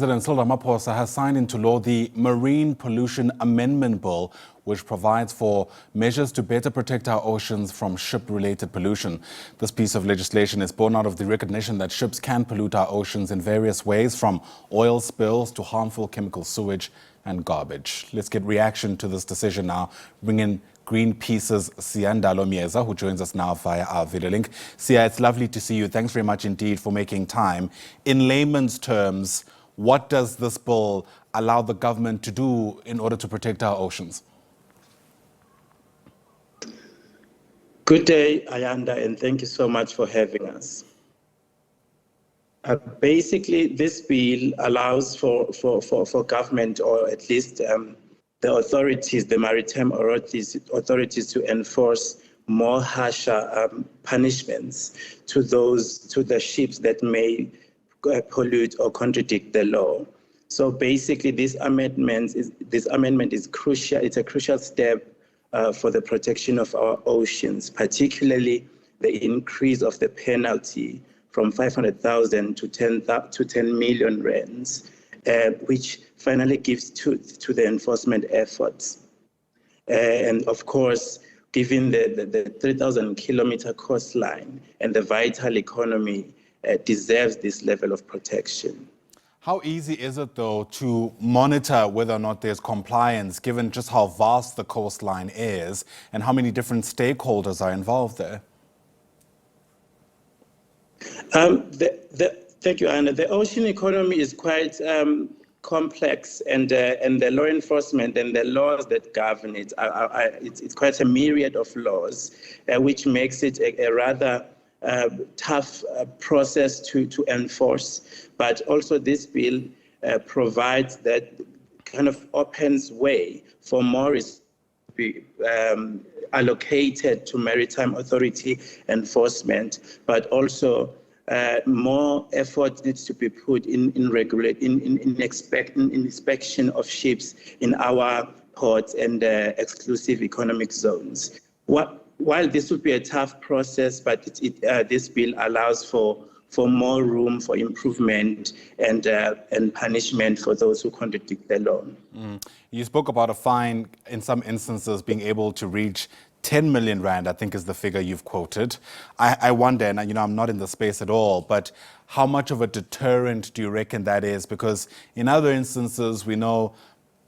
President Cyril Ramaphosa has signed into law the Marine Pollution Amendment Bill, which provides for measures to better protect our oceans from ship-related pollution. This piece of legislation is born out of the recognition that ships can pollute our oceans in various ways, from oil spills to harmful chemical sewage and garbage. Let's get reaction to this decision now. Bring in Greenpeace's Ndalo Myeza, who joins us now via our video link. Sia, it's lovely to see you. Thanks very much indeed for making time. In layman's terms, what does this bill allow the government to do in order to protect our oceans? Good day, Ayanda, and thank you so much for having us. Basically, this bill allows for government, or at least the authorities, the maritime authorities, to enforce more harsher punishments to the ships that may pollute or contradict the law. So basically, this amendment is crucial. It's a crucial step for the protection of our oceans, particularly the increase of the penalty from 500,000 to 10 million rands, which finally gives to the enforcement efforts. And of course, given the 3,000-kilometer coastline and the vital economy, deserves this level of protection. How easy is it, though, to monitor whether or not there's compliance, given just how vast the coastline is and how many different stakeholders are involved there? Thank you, Anna. The ocean economy is quite complex, and the law enforcement and the laws that govern it, it's quite a myriad of laws, which makes it a rather tough process to enforce. But also this bill provides that kind of opens way for more resources to be allocated to maritime authority enforcement, but also more effort needs to be put in inspection of ships in our ports and exclusive economic zones. While this would be a tough process, but this bill allows for more room for improvement and punishment for those who contradict the law. You spoke about a fine, in some instances, being able to reach 10 million rand, I think is the figure you've quoted. I wonder, and I'm not in the space at all, but how much of a deterrent do you reckon that is? Because in other instances, we know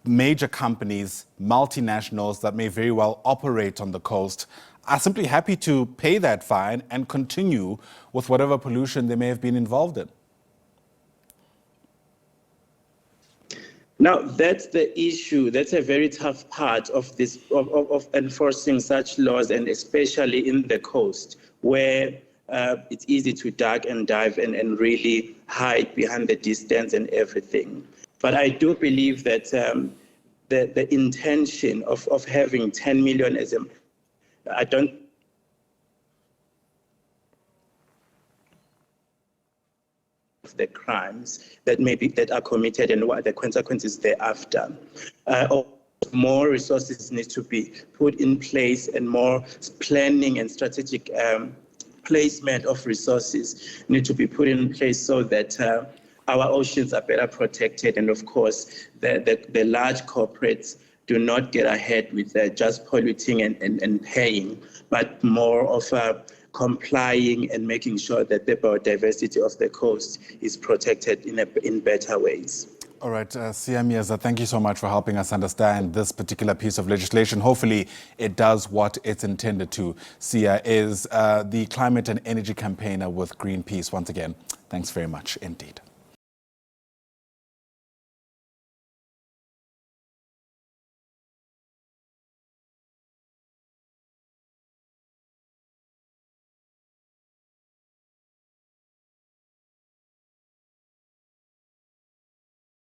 major companies, multinationals that may very well operate on the coast are simply happy to pay that fine and continue with whatever pollution they may have been involved in. Now, that's the issue. That's a very tough part of this, of enforcing such laws, and especially in the coast, where it's easy to duck and dive and really hide behind the distance and everything. But I do believe that the intention of having 10 million as I don't the crimes that are committed and what the consequences thereafter. More resources need to be put in place, and more planning and strategic placement of resources need to be put in place so that our oceans are better protected. And of course, the large corporates do not get ahead with just polluting and paying, but more of complying and making sure that the biodiversity of the coast is protected in better ways. All right, Myeza, thank you so much for helping us understand this particular piece of legislation. Hopefully it does what it's intended to. Sia is the climate and energy campaigner with Greenpeace. Once again, thanks very much indeed.